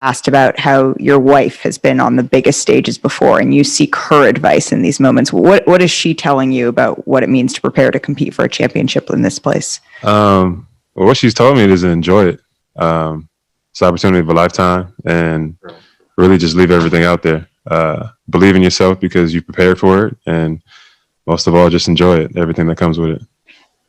asked about how your wife has been on the biggest stages before and you seek her advice in these moments. What is she telling you about what it means to prepare to compete for a championship in this place? Well, what she's told me is to enjoy it. It's an opportunity of a lifetime, and really just leave everything out there. Believe in yourself because you prepared for it, and most of all, just enjoy it, everything that comes with it.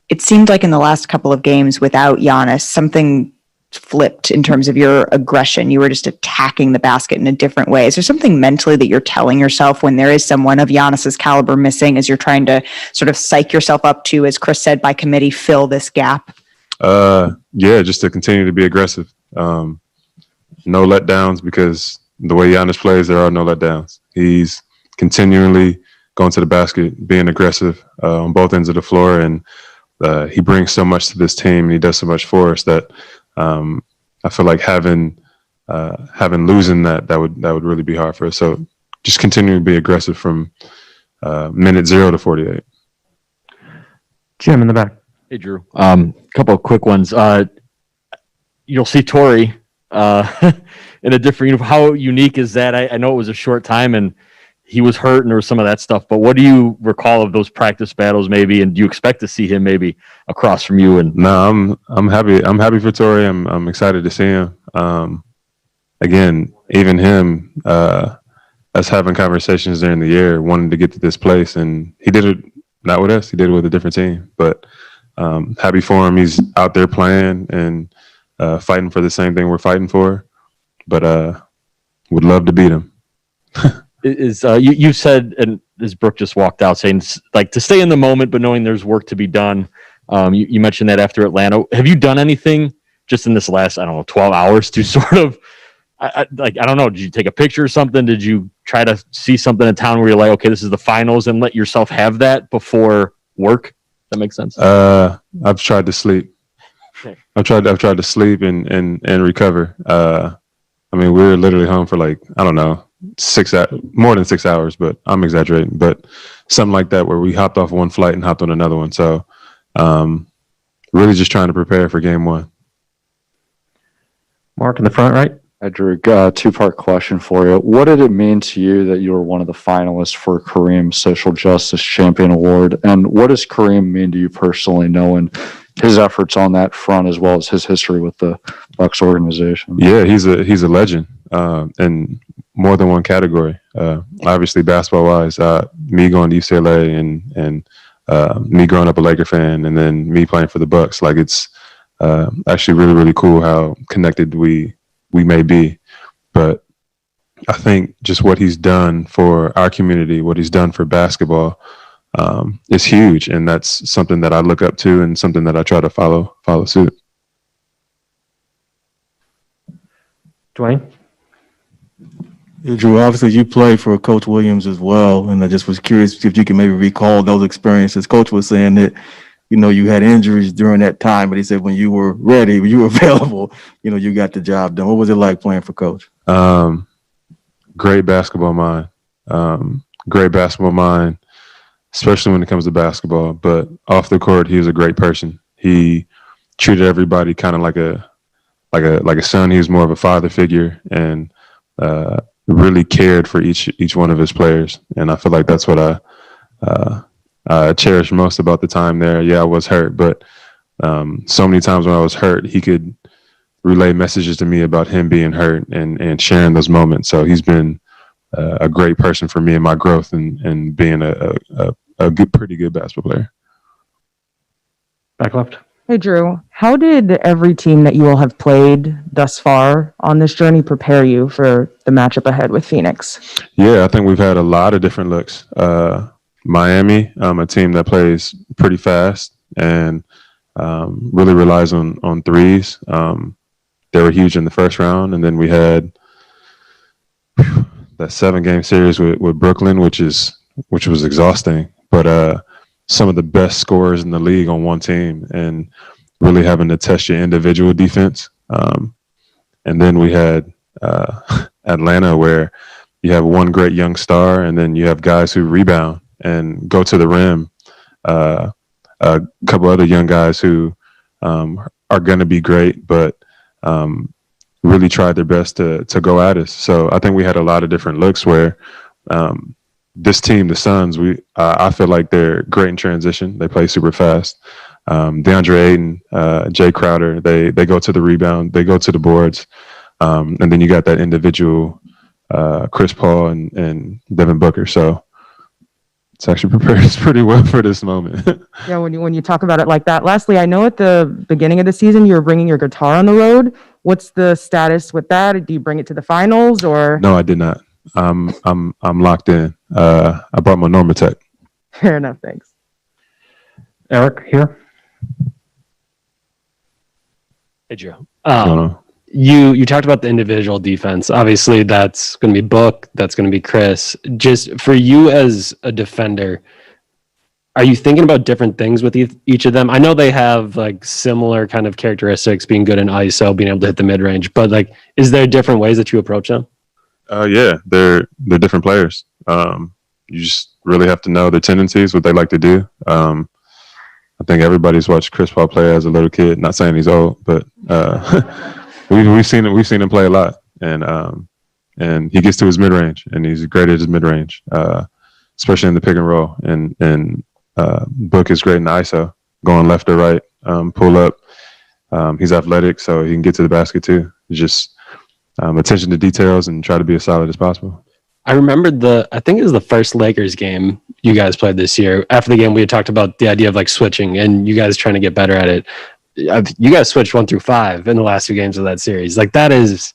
It seemed like in the last couple of games without Giannis, something flipped in terms of your aggression. You were just attacking the basket in a different way. Is there something mentally that you're telling yourself when there is someone of Giannis's caliber missing, as you're trying to sort of psych yourself up to, as Khris said, by committee, fill this gap? Yeah, just to continue to be aggressive. No letdowns, because the way Giannis plays, there are no letdowns. He's continually going to the basket, being aggressive on both ends of the floor, and he brings so much to this team, and he does so much for us that I feel like having losing that would really be hard for us. So just continue to be aggressive from minute 0 to 48. Jim in the back. Hey, Jrue. Couple of quick ones. You'll see Torrey in a different uniform. How unique is that? I know it was a short time and he was hurt and there was some of that stuff, but what do you recall of those practice battles maybe, and do you expect to see him maybe across from you? And no, I'm happy. I'm happy for Torrey. I'm excited to see him. Again, even him, us having conversations during the year, wanting to get to this place, and he did it not with us. He did it with a different team, but happy for him. He's out there playing and fighting for the same thing we're fighting for, but would love to beat him. You said, and as Brooke just walked out, saying like to stay in the moment, but knowing there's work to be done. You mentioned that after Atlanta. Have you done anything just in this last, 12 hours to sort of, I don't know, did you take a picture or something? Did you try to see something in town where you're like, okay, this is the finals, and let yourself have that before work? That makes sense. I've tried to sleep. Okay. I've tried to sleep and recover. We were literally home for more than 6 hours, but I'm exaggerating. But something like that, where we hopped off one flight and hopped on another one. So really just trying to prepare for game one. Mark in the front right. Jrue, two-part question for you. What did it mean to you that you were one of the finalists for Kareem's Social Justice Champion Award? And what does Kareem mean to you personally, knowing his efforts on that front as well as his history with the Bucks organization? Yeah, he's a legend in more than one category. Obviously, basketball-wise, me going to UCLA and me growing up a Laker fan, and then me playing for the Bucks. Like, it's actually really, really cool how connected we may be. But I think just what he's done for our community, what he's done for basketball, is huge, and that's something that I look up to and something that I try to follow suit. Dwayne. Yeah, Jrue, obviously you played for Coach Williams as well, and I just was curious if you can maybe recall those experiences. Coach was saying that, you had injuries during that time, but he said when you were ready, when you were available, you got the job done. What was it like playing for Coach? Great basketball mind. Especially when it comes to basketball. But off the court, he was a great person. He treated everybody kind of like a son. He was more of a father figure, and really cared for each one of his players. And I feel like that's what I cherish most about the time there. Yeah, I was hurt, but so many times when I was hurt, he could relay messages to me about him being hurt and sharing those moments. So he's been a great person for me in my growth and being a pretty good basketball player. Back left. Hey, Jrue, how did every team that you all have played thus far on this journey prepare you for the matchup ahead with Phoenix? Yeah, I think we've had a lot of different looks. Miami, a team that plays pretty fast and really relies on threes. They were huge in the first round, and then we had that 7-game series with Brooklyn, which was exhausting, but some of the best scorers in the league on one team, and really having to test your individual defense. And then we had Atlanta, where you have one great young star, and then you have guys who rebound and go to the rim. A couple other young guys who are going to be great, but really tried their best to go at us. So I think we had a lot of different looks where this team, the Suns, I feel like they're great in transition. They play super fast. DeAndre Ayton, Jay Crowder, they go to the rebound, they go to the boards. And then you got that individual Chris Paul and Devin Booker. So it's actually prepared us pretty well for this moment. Yeah, when you talk about it like that. Lastly, I know at the beginning of the season you were bringing your guitar on the road. What's the status with that? Do you bring it to the finals or? No, I did not. I'm locked in. I brought my Normatech. Fair enough. Thanks. Eric here. Hey, Joe. No. You talked about the individual defense. Obviously, that's going to be Book. That's going to be Khris. Just for you as a defender, are you thinking about different things with each of them? I know they have like similar kind of characteristics, being good in ISO, being able to hit the mid range. But like, is there different ways that you approach them? Yeah, they're different players. You just really have to know their tendencies, what they like to do. I think everybody's watched Chris Paul play as a little kid. Not saying he's old, but we've seen him play a lot, and he gets to his mid range, and he's great at his mid range, especially in the pick and roll. And Book is great in the ISO, going left or right, pull up. He's athletic, so he can get to the basket too. Just attention to details and try to be as solid as possible. I remember I think it was the first Lakers game you guys played this year. After the game, we had talked about the idea of like switching and you guys trying to get better at it. You guys switched 1 through 5 in the last 2 games of that series. Like that is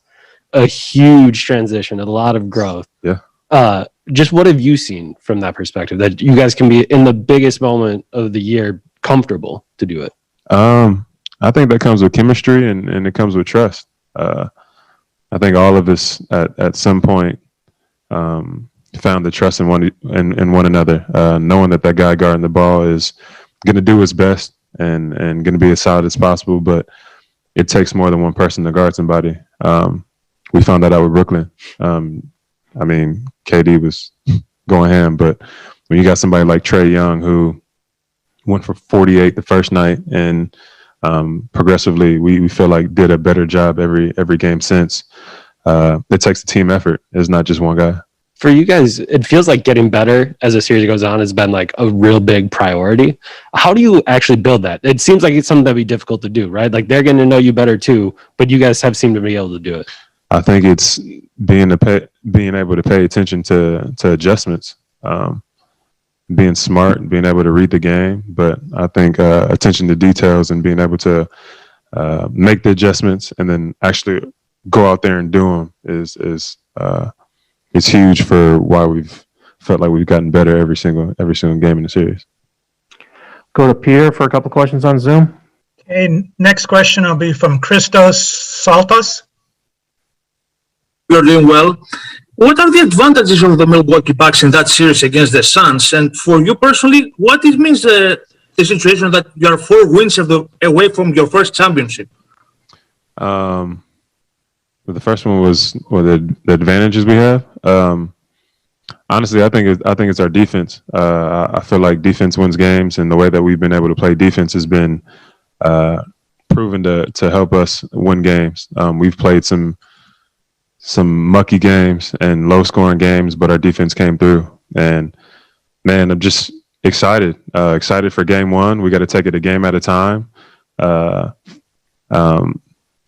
a huge transition, a lot of growth. Yeah. Just what have you seen from that perspective that you guys can be in the biggest moment of the year comfortable to do it? I think that comes with chemistry and it comes with trust. I think all of us at some point found the trust in one another, knowing that guy guarding the ball is going to do his best and going to be as solid as possible. But it takes more than one person to guard somebody. We found that out with Brooklyn. I mean, KD was going ham, but when you got somebody like Trae Young who went for 48 the first night and progressively we feel like did a better job every game since. It takes a team effort. It's not just one guy. For you guys, it feels like getting better as the series goes on has been like a real big priority. How do you actually build that? It seems like it's something that'd be difficult to do, right? Like they're getting to know you better too, but you guys have seemed to be able to do it. I think it's being able to pay attention to adjustments, being smart and being able to read the game. But I think attention to details and being able to make the adjustments and then actually go out there and do them is huge for why we've felt like we've gotten better every single game in the series. Go to Peter for a couple questions on Zoom. Okay, next question will be from Christos Saltos. You're doing well. What are the advantages of the Milwaukee Bucks in that series against the Suns? And for you personally, what it means the situation that you are 4 wins away from your first championship? The first one was the advantages we have. Honestly, I think it's our defense. I feel like defense wins games, and the way that we've been able to play defense has been proven to help us win games. We've played some mucky games and low scoring games, but our defense came through. And man, I'm just excited for game 1. We got to take it a game at a time.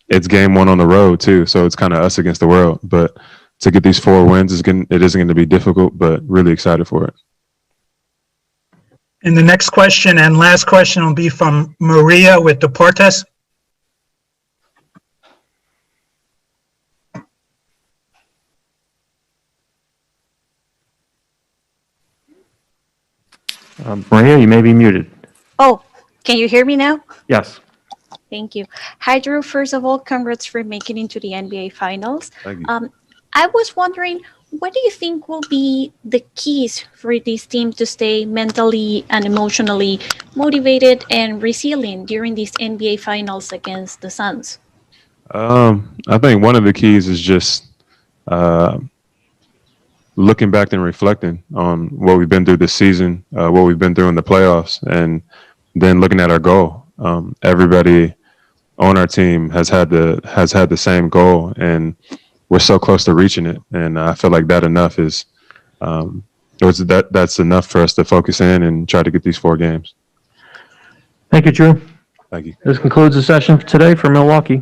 It's game 1 on the road too, so it's kind of us against the world. But to get these 4 wins it isn't going to be difficult, but really excited for it. And the next question and last question will be from Maria with Deportes. Maria, you may be muted. Oh, can you hear me now? Yes. Thank you. Hi, Jrue. First of all, congrats for making it to the NBA Finals. Thank you. I was wondering, what do you think will be the keys for this team to stay mentally and emotionally motivated and resilient during these NBA Finals against the Suns? I think one of the keys is just looking back and reflecting on what we've been through this season, what we've been through in the playoffs, and then looking at our goal. Everybody on our team has had the same goal, and we're so close to reaching it. And I feel like that's enough for us to focus in and try to get these 4 games. Thank you, Jrue. Thank you. This concludes the session for today for Milwaukee.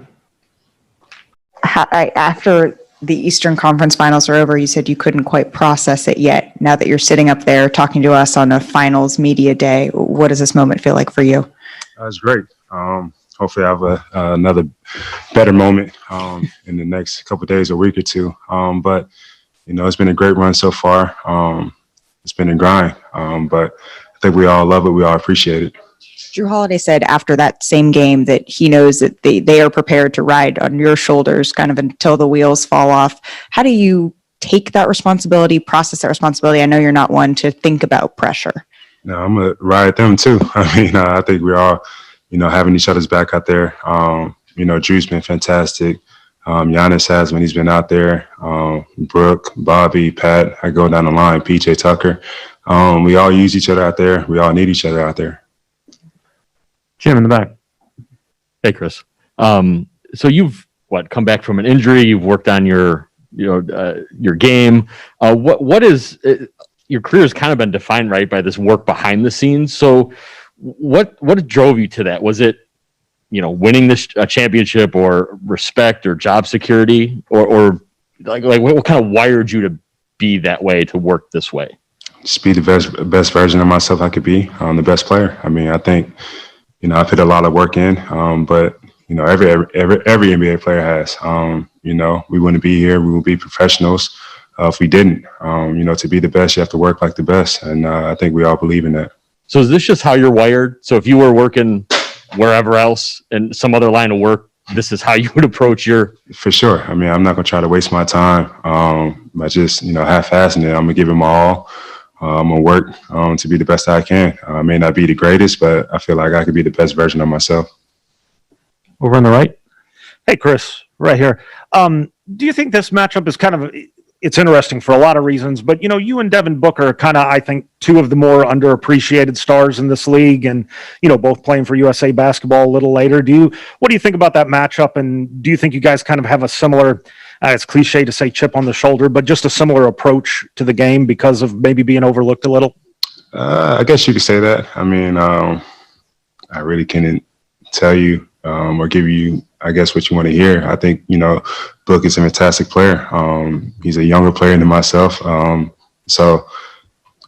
After the Eastern Conference Finals are over, you said you couldn't quite process it yet. Now that you're sitting up there talking to us on a finals media day, what does this moment feel like for you? It's great. Hopefully I have another better moment in the next couple of days or week or two. But, it's been a great run so far. It's been a grind, but I think we all love it. We all appreciate it. Jrue Holiday said after that same game that he knows that they are prepared to ride on your shoulders kind of until the wheels fall off. How do you take that responsibility, process that responsibility? I know you're not one to think about pressure. No, I'm going to ride them too. I mean, I think we're all, having each other's back out there. Jrue's been fantastic. Giannis has when he's been out there. Brooke, Bobby, Pat, I go down the line, PJ Tucker. We all use each other out there. We all need each other out there. Jim in the back. Hey, Khris. So you've come back from an injury? You've worked on your game. What is your career has kind of been defined right by this work behind the scenes. So what drove you to that? Was it winning this championship or respect or job security or what kind of wired you to be that way, to work this way? Just be the best version of myself I could be. The best player. I mean, I think. I put a lot of work in, but every NBA player has. We wouldn't be here. We would be professionals if we didn't. To be the best, you have to work like the best, and I think we all believe in that. So is this just how you're wired? So if you were working wherever else in some other line of work, this is how you would approach your? For sure. I mean, I'm not gonna try to waste my time by just half-assing it. I'm gonna give it my all. I'm going to work to be the best I can. I may not be the greatest, but I feel like I could be the best version of myself. Over on the right. Hey, Khris, right here. Do you think this matchup is it's interesting for a lot of reasons, but, you and Devin Booker are kind of, I think, 2 of the more underappreciated stars in this league and, both playing for USA Basketball a little later. What do you think about that matchup? And do you think you guys kind of have a similar, it's cliche to say chip on the shoulder, but just a similar approach to the game because of maybe being overlooked a little? I guess you could say that. I mean, I really can't tell you or give you, I guess, what you want to hear. I think, Book is a fantastic player. He's a younger player than myself. So,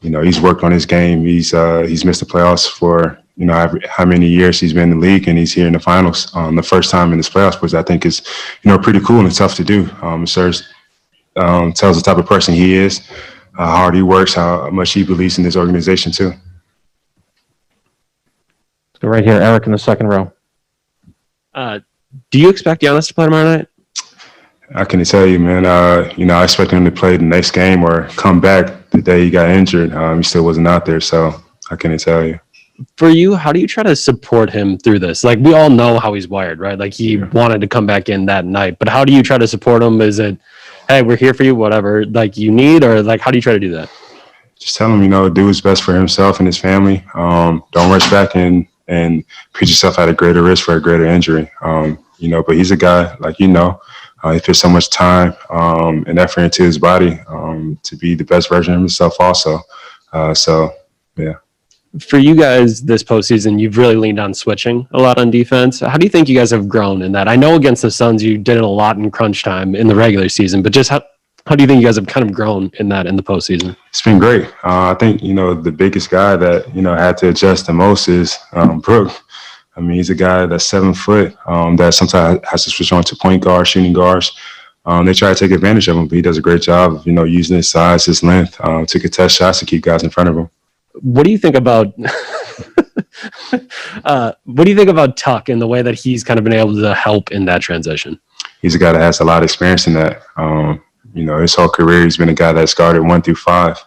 he's worked on his game. He's missed the playoffs for, how many years he's been in the league, and he's here in the finals the first time in this playoffs, which I think is, pretty cool and tough to do. Tells the type of person he is, how hard he works, how much he believes in this organization too. So right here, Eric in the second row. Do you expect Giannis to play tomorrow night? I can tell you, man. I expect him to play the next game or come back the day he got injured. He still wasn't out there, so I couldn't tell you. For you, how do you try to support him through this? Like, we all know how he's wired, right? Like, he wanted to come back in that night, but how do you try to support him? Is it, hey, we're here for you, whatever, like, you need, or like, how do you try to do that? Just tell him, do what's best for himself and his family. Don't rush back and put yourself at a greater risk for a greater injury. But he's a guy, like, he puts so much time and effort into his body to be the best version of himself also. Yeah. For you guys this postseason, you've really leaned on switching a lot on defense. How do you think you guys have grown in that? I know against the Suns, you did it a lot in crunch time in the regular season, but just how do you think you guys have kind of grown in that in the postseason? It's been great. I think, the biggest guy that, had to adjust the most is Brooke. I mean, he's a guy that's 7 foot that sometimes has to switch on to point guards, shooting guards. They try to take advantage of him, but he does a great job of, using his size, his length to contest shots to keep guys in front of him. What do you think about Tuck and the way that he's kind of been able to help in that transition? He's a guy that has a lot of experience in that. His whole career, he's been a guy that's guarded 1 through 5.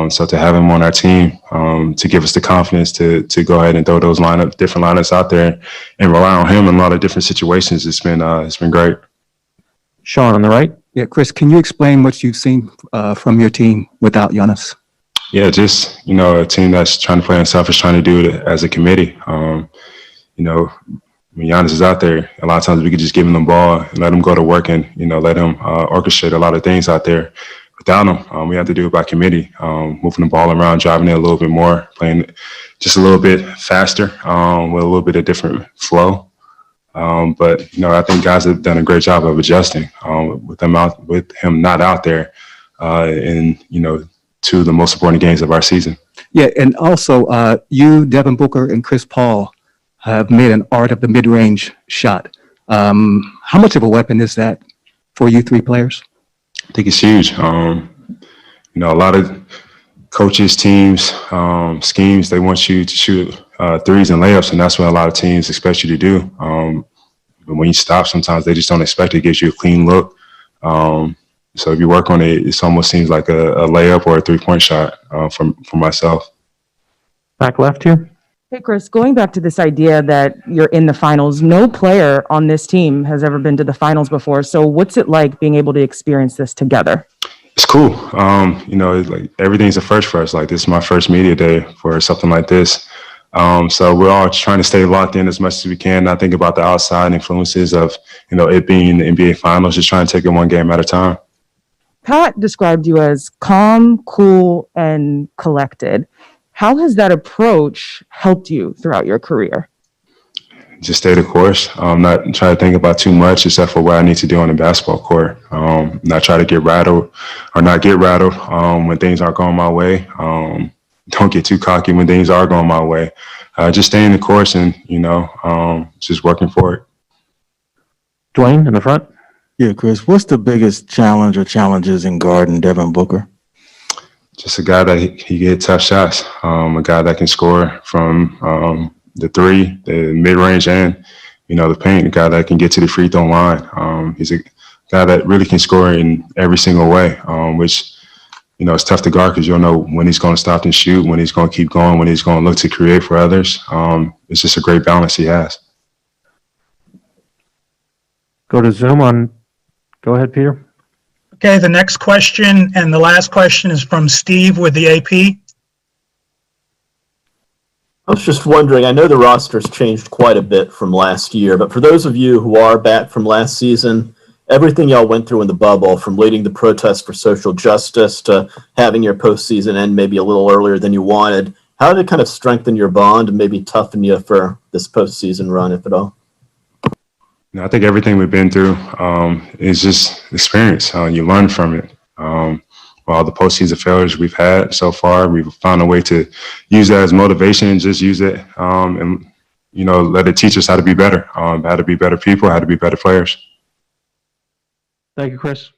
So to have him on our team, to give us the confidence to go ahead and throw those different lineups out there and rely on him in a lot of different situations, it's been great. Sean on the right. Yeah, Khris, can you explain what you've seen from your team without Giannis? Yeah, just, a team that's trying to play unselfish, trying to do it as a committee. when Giannis is out there, a lot of times we could just give him the ball and let him go to work and, let him orchestrate a lot of things out there. Without him, we have to do it by committee, moving the ball around, driving it a little bit more, playing just a little bit faster with a little bit of different flow. But I think guys have done a great job of adjusting with him not out there in two of the most important games of our season. Yeah, and also you, Devin Booker, and Chris Paul have made an art of the mid-range shot. How much of a weapon is that for you three players? I think it's huge. A lot of coaches, teams, schemes, they want you to shoot threes and layups, and that's what a lot of teams expect you to do. But when you stop, sometimes they just don't expect it. It gives you a clean look. So if you work on it, it almost seems like a layup or a three-point shot for myself. Back left here. Hey, Khris, going back to this idea that you're in the finals, no player on this team has ever been to the finals before. So what's it like being able to experience this together? It's cool. It's like everything's a first for us. Like, this is my first media day for something like this. So we're all trying to stay locked in as much as we can, not think about the outside influences of, it being the NBA finals, just trying to take it one game at a time. Pat described you as calm, cool, and collected. How has that approach helped you throughout your career? Just stay the course. Not try to think about too much except for what I need to do on the basketball court. Not try to get rattled or not get rattled when things aren't going my way. Don't get too cocky when things are going my way. Just stay in the course and, just working for it. Dwayne in the front. Yeah, Khris, what's the biggest challenge or challenges in guarding Devin Booker? Just a guy that he get tough shots. A guy that can score from the three, the mid-range, and the paint. A guy that can get to the free throw line. He's a guy that really can score in every single way, which it's tough to guard because you don't know when he's going to stop and shoot, when he's going to keep going, when he's going to look to create for others. It's just a great balance he has. Go to Zoom on. Go ahead, Peter. Okay, the next question and the last question is from Steve with the AP. I was just wondering, I know the roster's changed quite a bit from last year, but for those of you who are back from last season, everything y'all went through in the bubble, from leading the protest for social justice to having your postseason end maybe a little earlier than you wanted, how did it kind of strengthen your bond and maybe toughen you for this postseason run, if at all? I think everything we've been through is just experience. You learn from it. All the postseason failures we've had so far, we've found a way to use that as motivation and just use it and, let it teach us how to be better, how to be better people, how to be better players. Thank you, Khris.